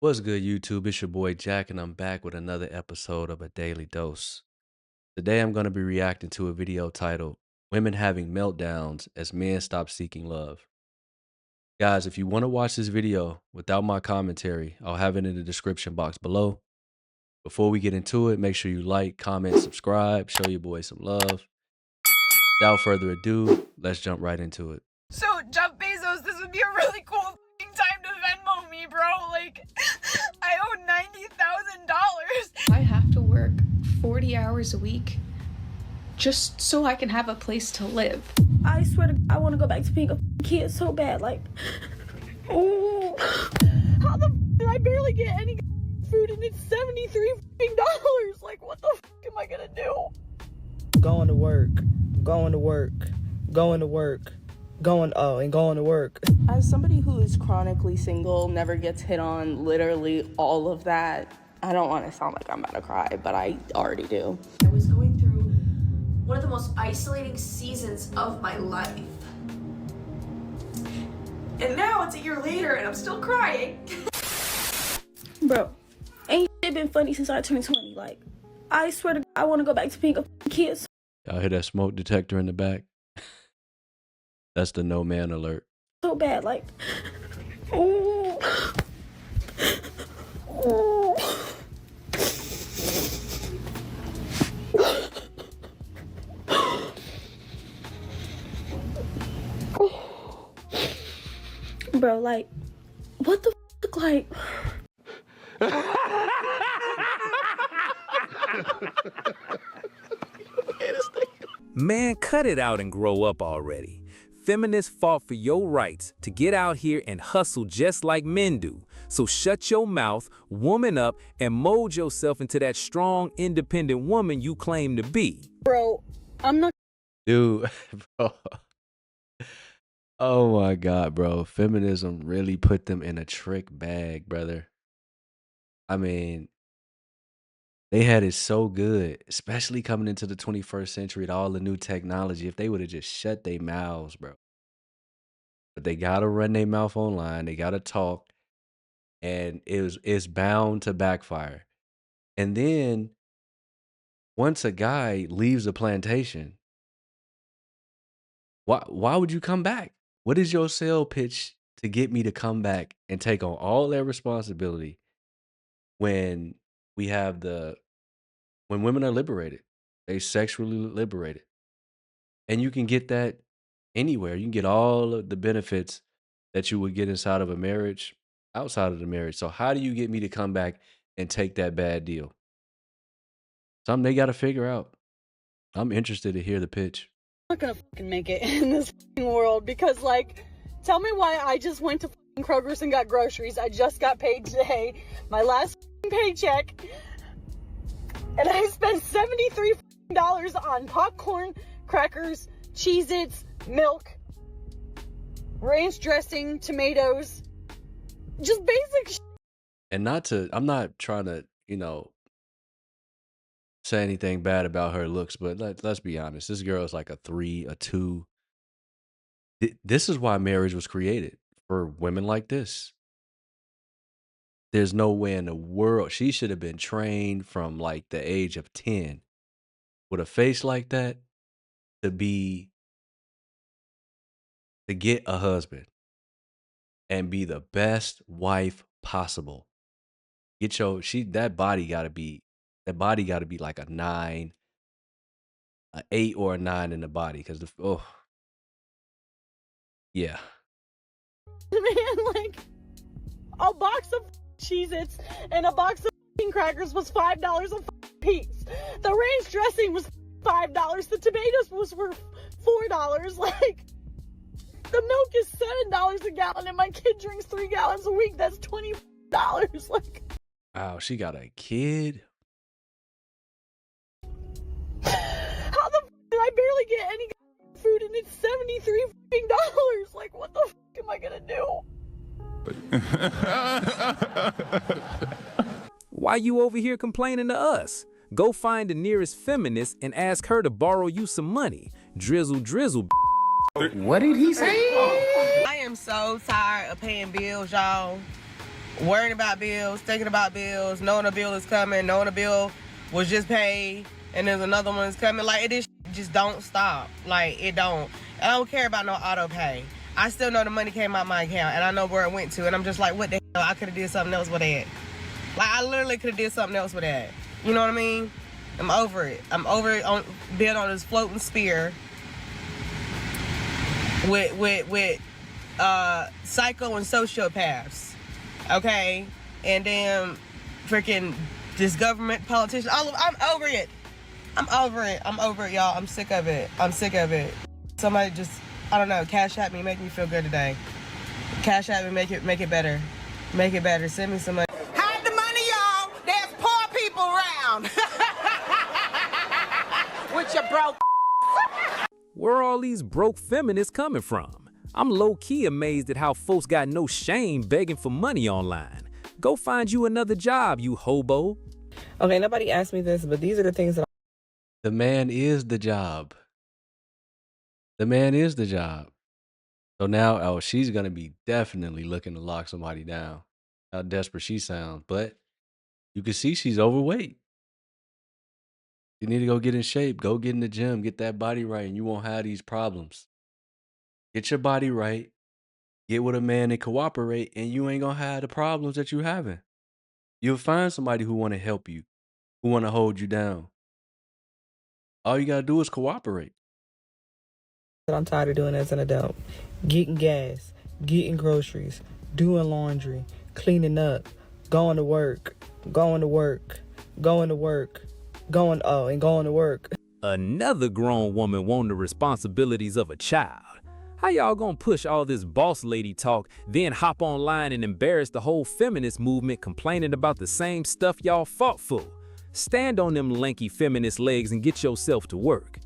What's good, YouTube? It's your boy Jack, and I'm back with another episode of A Daily Dose. Today, I'm going to be reacting to a video titled Women Having Meltdowns as Men Stop Seeking Love. Guys, if you want to watch this video without my commentary, I'll have it in the description box below. Before we get into it, make sure you like, comment, subscribe, show your boy some love. Without further ado, let's jump right into it. So, Jeff Bezos, this would be a really cool time to Venmo me, bro. Like, I owe $90,000. I have to work 40 hours a week just so I can have a place to live. I swear to God, I want to go back to being a kid so bad. Like, oh, how the did I barely get any food and it's $73. Like, what the am I gonna do? Going to work, going to work, going to work, going to work. As somebody who is chronically single, never gets hit on, literally all of that, I don't want to sound like I'm about to cry, but I already do. I was going through one of the most isolating seasons of my life. And now it's a year later and I'm still crying. Bro, ain't it been funny since I turned 20. Like, I swear to God, I want to go back to being a kid. Y'all hear that smoke detector in the back? That's the no man alert. So bad, like, oh, oh. Bro, like, what the fuck, like? Man, cut it out and grow up already. Feminists fought for your rights to get out here and hustle just like men do. So shut your mouth, woman up, and mold yourself into that strong, independent woman you claim to be. Bro, I'm not. Dude, bro. Oh my God, bro. Feminism really put them in a trick bag, brother. I mean, they had it so good, especially coming into the 21st century with all the new technology. If they would have just shut their mouths, bro. But they gotta run their mouth online. They gotta talk, and it's bound to backfire. And then once a guy leaves a plantation, why would you come back? What is your sale pitch to get me to come back and take on all that responsibility when we have when women are liberated, they sexually liberated, and you can get that anywhere. You can get all of the benefits that you would get inside of a marriage, outside of the marriage. So how do you get me to come back and take that bad deal? Something they got to figure out. I'm interested to hear the pitch. I'm not gonna fucking make it in this world because, like, tell me why I just went to Kroger's and got groceries. I just got paid today, my last paycheck, and I spent $73 on popcorn, crackers, Cheez-Its, milk, ranch dressing, tomatoes, just basic shit. And I'm not trying to, say anything bad about her looks, but let's be honest. This girl is like a 3, a 2. This is why marriage was created, for women like this. There's no way in the world. She should have been trained from like the age of 10 with a face like that to get a husband and be the best wife possible. That body got to be like a 9, an 8 or a 9 in the body, because yeah. Man, like, a box of Cheez-Its and a box of crackers was $5 a piece. The ranch dressing was $5. The tomatoes were $4. Like, the milk is $7 a gallon, and my kid drinks 3 gallons a week. That's $20. Like, Wow, she got a kid. how the did I barely get any food and it's $73? Like, what the am I gonna do? Why you over here complaining to us? Go find the nearest feminist and ask her to borrow you some money. Drizzle, drizzle. What did he say? I am so tired of paying bills, y'all. worrying about bills, thinking about bills, knowing a bill is coming, knowing a bill was just paid, and there's another one that's coming. Like, it just don't stop. Like, it don't. I don't care about no auto pay. I still know the money came out my account, and I know where it went to, and I'm just like, what the hell? I could have did something else with that. Like, I literally could have did something else with that. You know what I mean? I'm over it. I'm over it on being on this floating spear with psycho and sociopaths. Okay? And then freaking this government politician. I'm over it. I'm over it. I'm over it, y'all. I'm sick of it. I'm sick of it. Somebody just, I don't know, cash at me, make me feel good today. Cash at me, make it better. Make it better. Send me some money. Hide the money, y'all. There's poor people around. With your broke. Where are all these broke feminists coming from? I'm low-key amazed at how folks got no shame begging for money online. Go find you another job, you hobo. Okay, nobody asked me this, but these are the things that The man is the job. The man is the job. So now, oh, she's going to be definitely looking to lock somebody down. How desperate she sounds. But you can see she's overweight. You need to go get in shape. Go get in the gym. Get that body right, and you won't have these problems. Get your body right. Get with a man and cooperate, and you ain't going to have the problems that you having. You'll find somebody who want to help you, who want to hold you down. All you got to do is cooperate. I'm tired of doing as an adult. Getting gas, getting groceries, doing laundry, cleaning up, going to work, and going to work. Another grown woman wanting the responsibilities of a child. How y'all gonna push all this boss lady talk, then hop online and embarrass the whole feminist movement complaining about the same stuff y'all fought for? Stand on them lanky feminist legs and get yourself to work.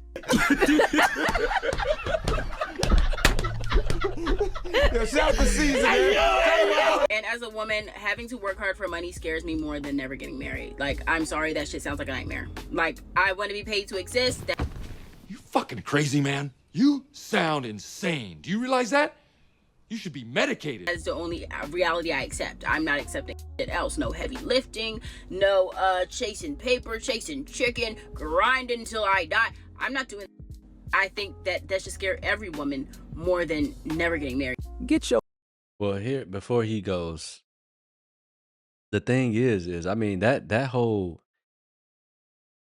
And as a woman, having to work hard for money scares me more than never getting married. Like, I'm sorry, that shit sounds like a nightmare. Like, I want to be paid to exist. You fucking crazy, man. You sound insane. Do you realize that? You should be medicated. That's the only reality I accept. I'm not accepting shit else. No heavy lifting, no chasing paper, chasing chicken, grinding until I die. I'm not doing that. I think that should scare every woman more than never getting married. Get your Well, here, before he goes, the thing is, I mean, that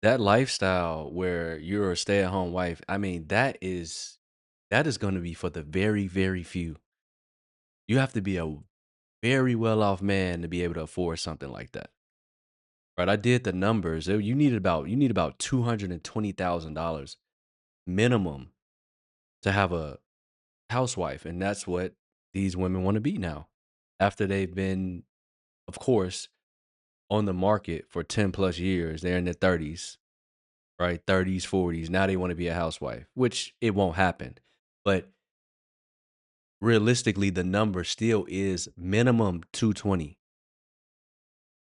lifestyle where you're a stay-at-home wife, I mean, that is going to be for the very, very few. You have to be a very well-off man to be able to afford something like that. Right? I did the numbers. You need about $220,000 minimum to have a housewife, and that's what these women want to be now. After they've been, of course, on the market for 10 plus years, they're in their 30s, right? 30s, 40s. Now they want to be a housewife, which it won't happen. But realistically, the number still is minimum 220,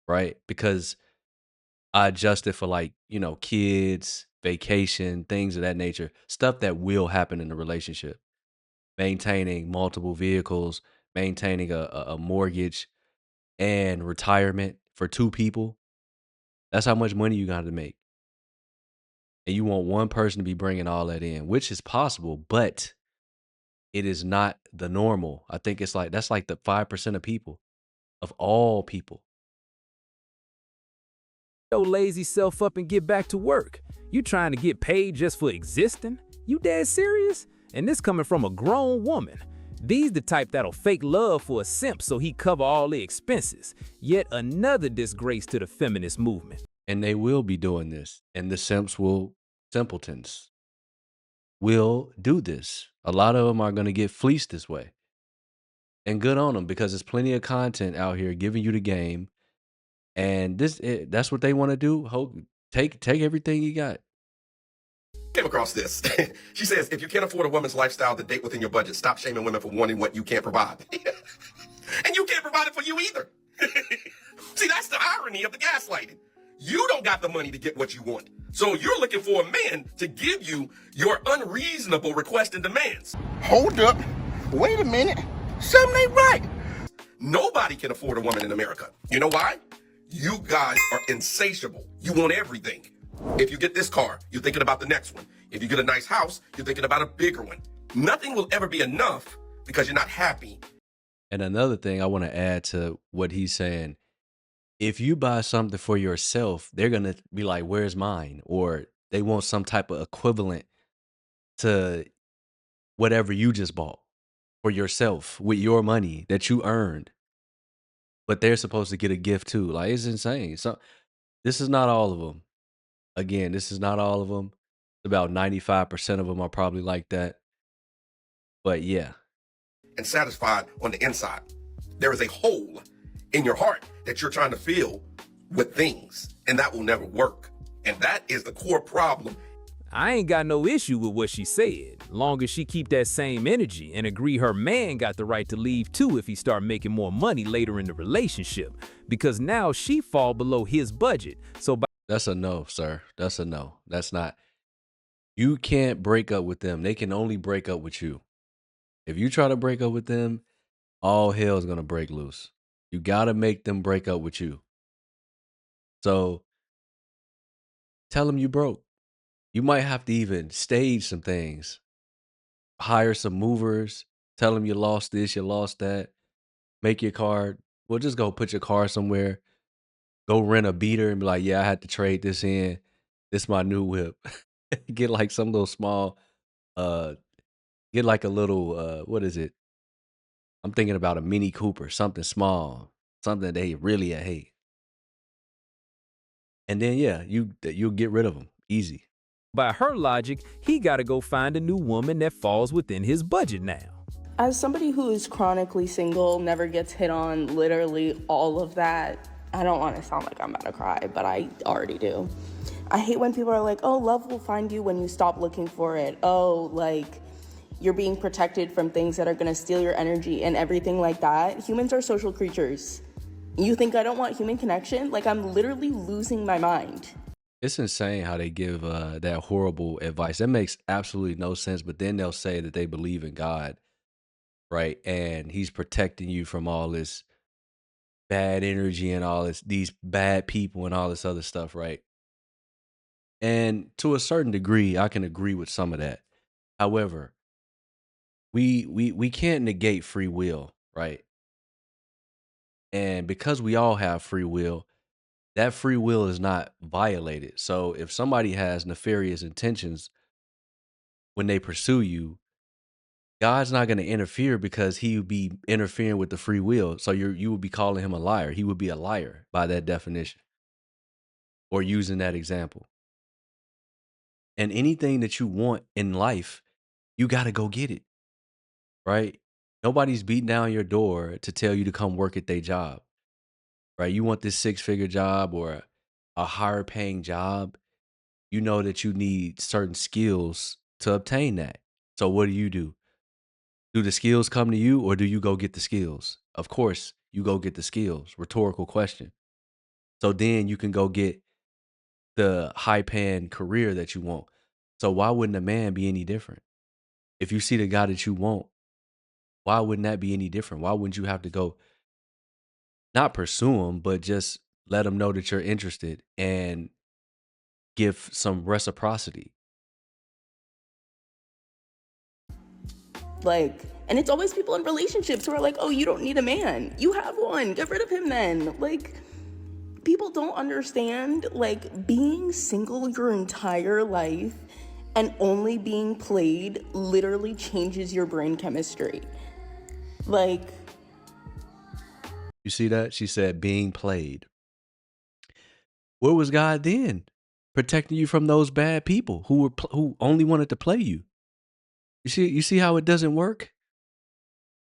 right? Because I adjusted for, like, kids, vacation, things of that nature, stuff that will happen in a relationship. Maintaining multiple vehicles, maintaining a mortgage, and retirement for two people. That's how much money you got to make. And you want one person to be bringing all that in, which is possible, but it is not the normal. I think that's like the 5% of people, of all people. lazy self up and get back to work. You trying to get paid just for existing? You dead serious? And this coming from a grown woman. These the type that'll fake love for a simp so he cover all the expenses. Yet another disgrace to the feminist movement. And they will be doing this. And the simpletons will do this. A lot of them are going to get fleeced this way. And good on them, because there's plenty of content out here giving you the game. And that's what they want to do. Take everything you got. Came across this. She says, if you can't afford a woman's lifestyle to date within your budget, stop shaming women for wanting what you can't provide. And you can't provide it for you either. See, that's the irony of the gaslighting. You don't got the money to get what you want. So you're looking for a man to give you your unreasonable requests and demands. Hold up. Wait a minute. Something ain't right. Nobody can afford a woman in America. You know why? You guys are insatiable. You want everything. If you get this car, you're thinking about the next one. If you get a nice house, you're thinking about a bigger one. Nothing will ever be enough because you're not happy. And another thing I want to add to what he's saying, if you buy something for yourself, they're going to be like, where's mine? Or they want some type of equivalent to whatever you just bought for yourself with your money that you earned. But they're supposed to get a gift too. Like, it's insane. So this is not all of them. Again, this is not all of them. About 95% of them are probably like that. But yeah. And satisfied on the inside. There is a hole in your heart that you're trying to fill with things, and that will never work. And that is the core problem. I ain't got no issue with what she said, long as she keep that same energy and agree her man got the right to leave too if he start making more money later in the relationship, because now she fall below his budget. So that's a no, sir. That's a no. That's not. You can't break up with them. They can only break up with you. If you try to break up with them, all hell is going to break loose. You got to make them break up with you. So tell them you broke. You might have to even stage some things. Hire some movers. Tell them you lost this, you lost that. Make your car. Well, just go put your car somewhere. Go rent a beater and be like, yeah, I had to trade this in. This is my new whip. Get like some little small, get like a little, what is it? I'm thinking about a Mini Cooper, something small, something they really hate. And then, yeah, you'll get rid of them. Easy. by her logic, he gotta go find a new woman that falls within his budget now. As somebody who is chronically single, never gets hit on, literally all of that, I don't want to sound like I'm about to cry, but I already do. I hate when people are like, oh, love will find you when you stop looking for it. Oh, like, you're being protected from things that are going to steal your energy and everything like that. Humans are social creatures. You think I don't want human connection? Like, I'm literally losing my mind. It's insane how they give that horrible advice. That makes absolutely no sense. But then they'll say that they believe in God, right? And he's protecting you from all this bad energy and all these bad people and all this other stuff, right? And to a certain degree, I can agree with some of that. However, we can't negate free will, right? And because we all have free will, that free will is not violated. So if somebody has nefarious intentions when they pursue you, God's not going to interfere because he would be interfering with the free will. So you would be calling him a liar. He would be a liar by that definition or using that example. And anything that you want in life, you got to go get it, right? Nobody's beating down your door to tell you to come work at their job, right? You want this 6-figure job or a higher paying job. You know that you need certain skills to obtain that. So what do? Do the skills come to you or do you go get the skills? Of course, you go get the skills. Rhetorical question. So then you can go get the high paying career that you want. So why wouldn't a man be any different? If you see the guy that you want, why wouldn't that be any different? Why wouldn't you have to go not pursue him, but just let him know that you're interested and give some reciprocity? Like, and it's always people in relationships who are like, oh, you don't need a man. You have one. Get rid of him then. Like, people don't understand, like, being single your entire life and only being played literally changes your brain chemistry. Like, you see that? She said being played. Where was God then? Protecting you from those bad people who only wanted to play you. You see how it doesn't work?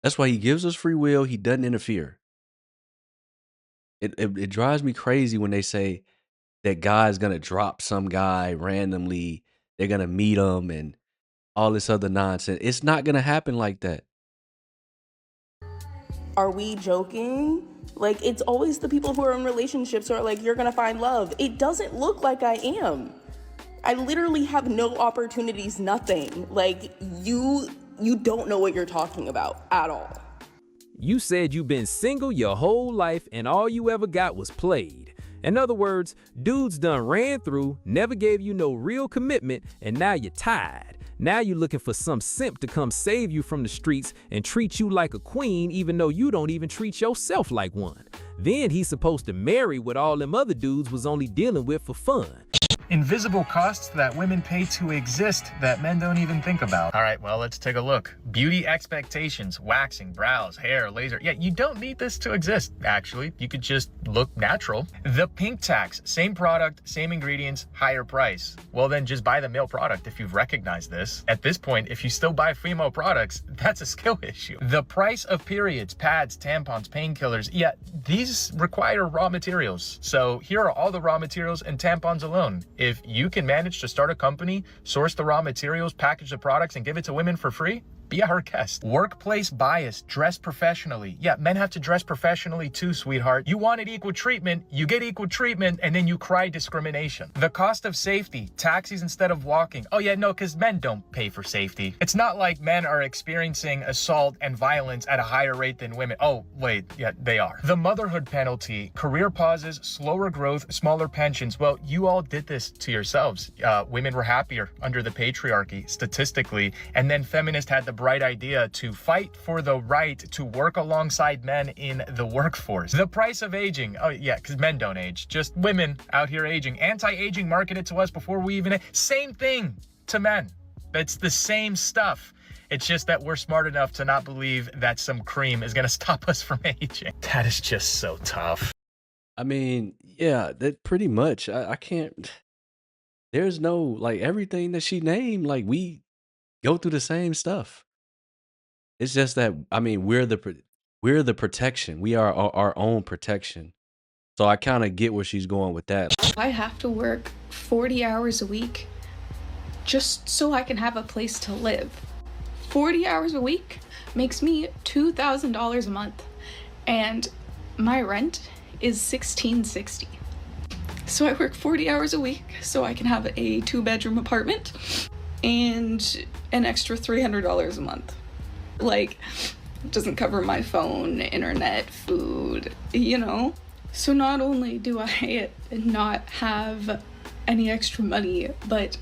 That's why he gives us free will. He doesn't interfere. It drives me crazy when they say that God's going to drop some guy randomly. They're going to meet him and all this other nonsense. It's not going to happen like that. are we joking? Like, it's always the people who are in relationships who are like, you're gonna find love. It doesn't look like I am. I literally have no opportunities, nothing. Like, you don't know what you're talking about at all. You said you've been single your whole life and all you ever got was played. In other words, dudes done ran through, never gave you no real commitment, and now you're tired. Now you're looking for some simp to come save you from the streets and treat you like a queen even though you don't even treat yourself like one. Then he's supposed to marry what all them other dudes was only dealing with for fun. Invisible costs that women pay to exist that men don't even think about. All right, well, let's take a look. Beauty expectations, waxing, brows, hair, laser. Yeah, you don't need this to exist, actually. You could just look natural. The pink tax, same product, same ingredients, higher price. Well, then just buy the male product if you've recognized this. At this point, if you still buy female products, that's a skill issue. The price of periods, pads, tampons, painkillers. Yeah, these require raw materials. So here are all the raw materials and tampons alone. If you can manage to start a company, source the raw materials, package the products, and give it to women for free, be our guest. Workplace bias, dress professionally. Yeah, men have to dress professionally too, sweetheart. You wanted equal treatment, you get equal treatment, and then you cry discrimination. The cost of safety, taxis instead of walking. Oh yeah, no, because men don't pay for safety. It's not like men are experiencing assault and violence at a higher rate than women. Oh, wait, yeah, they are. The motherhood penalty, career pauses, slower growth, smaller pensions. Well, you all did this to yourselves. Women were happier under the patriarchy, statistically, and then feminists had the bright idea to fight for the right to work alongside men in the workforce. The price of aging. Oh yeah, because men don't age, just women out here aging. Anti-aging marketed to us before we even, same thing to men. It's the same stuff. It's just that we're smart enough to not believe that some cream is gonna stop us from aging. That is just so tough. I mean, yeah, that pretty much. I can't. There's no like everything that she named. Like we go through the same stuff. It's just that I mean we're the protection. We are our own protection. So I kind of get where she's going with that. I have to work 40 hours a week just so I can have a place to live. 40 hours a week makes me $2,000 a month, and my rent is $1,660. So I work 40 hours a week so I can have a 2-bedroom apartment and an extra $300 a month. Like, it doesn't cover my phone, internet, food, you know? So not only do I not have any extra money, but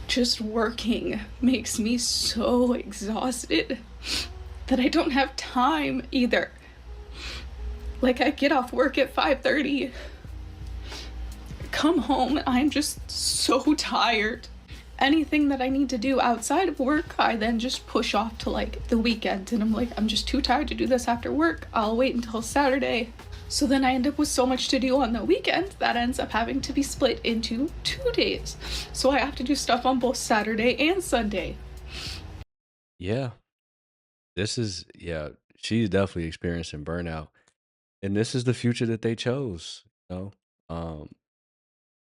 just working makes me so exhausted that I don't have time either. Like, I get off work at 5:30, come home, and I'm just so tired. Anything that I need to do outside of work, I then just push off to like the weekend, and I'm like, I'm just too tired to do this after work. I'll wait until Saturday. So then I end up with so much to do on the weekend that ends up having to be split into 2 days. So I have to do stuff on both Saturday and Sunday. Yeah. Yeah, she's definitely experiencing burnout. And this is the future that they chose, you know?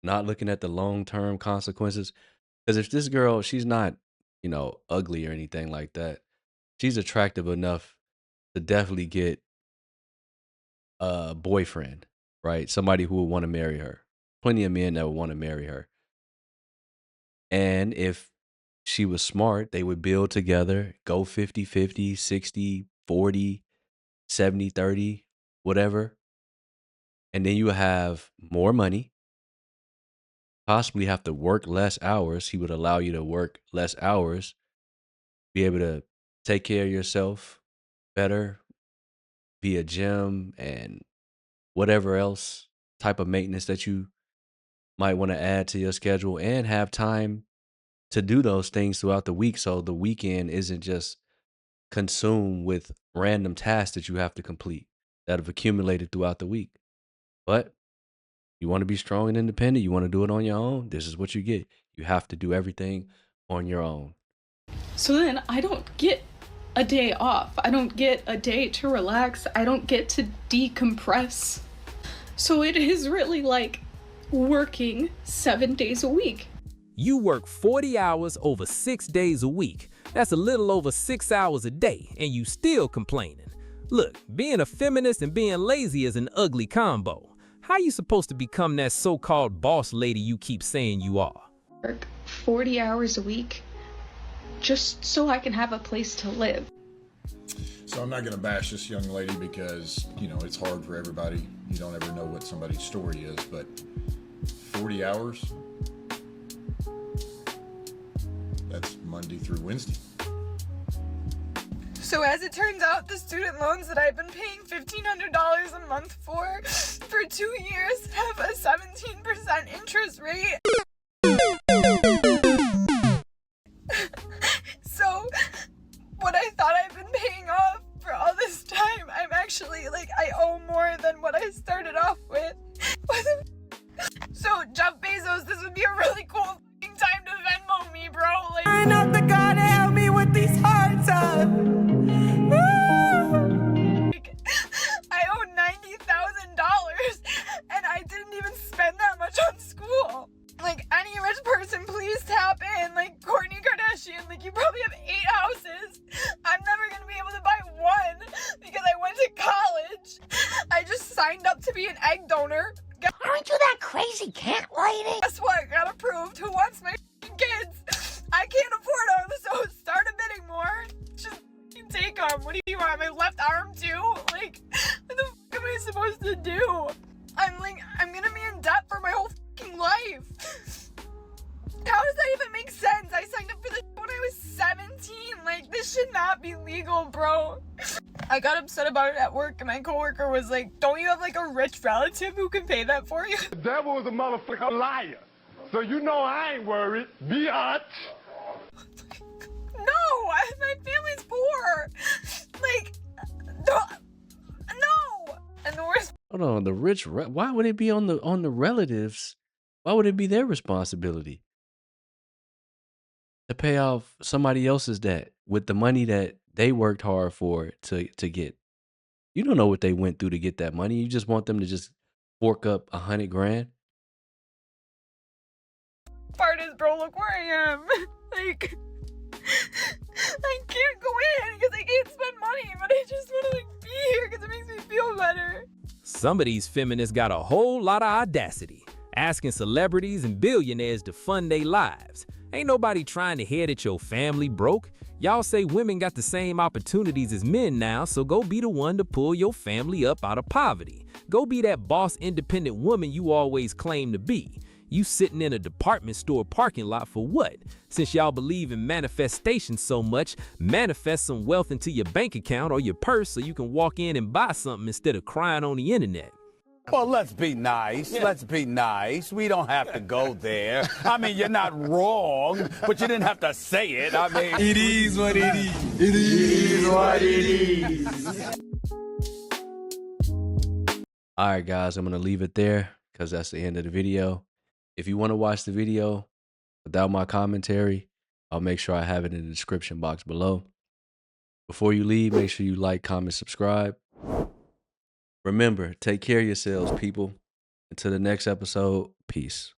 Not looking at the long-term consequences. Because if this girl, she's not, ugly or anything like that. She's attractive enough to definitely get a boyfriend, right? Somebody who would want to marry her. Plenty of men that would want to marry her. And if she was smart, they would build together, go 50-50, 60-40, 70-30, whatever. And then you have more money, possibly have to work less hours. He would allow you to work less hours, be able to take care of yourself better via gym and whatever else type of maintenance that you might want to add to your schedule, and have time to do those things throughout the week. So the weekend isn't just consumed with random tasks that you have to complete that have accumulated throughout the week. But you want to be strong and independent, you want to do it on your own, this is what you get. You have to do everything on your own. So then I don't get a day off. I don't get a day to relax. I don't get to decompress. So it is really like working 7 days a week. You work 40 hours over 6 days a week. That's a little over 6 hours a day, and you still complaining. Look, being a feminist and being lazy is an ugly combo. How you supposed to become that so-called boss lady you keep saying you are? Work 40 hours a week just so I can have a place to live. So I'm not going to bash this young lady because, you know, it's hard for everybody. You don't ever know what somebody's story is, but 40 hours, that's Monday through Wednesday. So as it turns out, the student loans that I've been paying $1,500 a month for 2 years have a 17% interest rate. So what I thought I've been paying off for all this time, I'm actually, like, I owe more than what I started off with. So Jeff Bezos, this would be a really cool time to Venmo me, bro. Like, I know the God to help me with these hard times. I owe $90,000 and I didn't even spend that much on school. Like, any rich person, please tap in. Like, Kourtney Kardashian, like, you probably have 8 houses. I'm never gonna be able to buy one because I went to college. I just signed up to be an egg donor. Aren't you that crazy cat lady? Guess what? Got approved. Who wants my kids? I can't afford them, so start a bidding more. Just take them. What do you want? My left arm too? Like, what the fuck am I supposed to do? I'm gonna be in debt for my whole fucking life. How does that even make sense? I signed up for this when I was 17. Like, this should not be legal, bro. I got upset about it at work, and my coworker was like, don't you have, like, a rich relative who can pay that for you? That was a motherfucking liar. So you know I ain't worried. Biatch. No, my family's poor. Like, no. And the worst. Hold on, the rich. Why would it be on the relatives? Why would it be their responsibility to pay off somebody else's debt with the money that they worked hard for to get? You don't know what they went through to get that money. You just want them to just fork up $100 grand. Part is, bro, look where I am. Like, I can't go in because I can't spend money, but I just want to, like, be here because it makes me feel better. Some of these feminists got a whole lot of audacity, asking celebrities and billionaires to fund their lives. Ain't nobody trying to hear that your family broke. Y'all say women got the same opportunities as men now, so go be the one to pull your family up out of poverty. Go be that boss, independent woman you always claim to be. You sitting in a department store parking lot for what? Since y'all believe in manifestation so much, manifest some wealth into your bank account or your purse so you can walk in and buy something instead of crying on the internet. Well, let's be nice. Yeah. Let's be nice. We don't have to go there. I mean, you're not wrong, but you didn't have to say it. I mean, It is what it is. It is what it is. All right, guys, I'm going to leave it there because that's the end of the video. If you want to watch the video without my commentary, I'll make sure I have it in the description box below. Before you leave, make sure you like, comment, subscribe. Remember, take care of yourselves, people. Until the next episode, peace.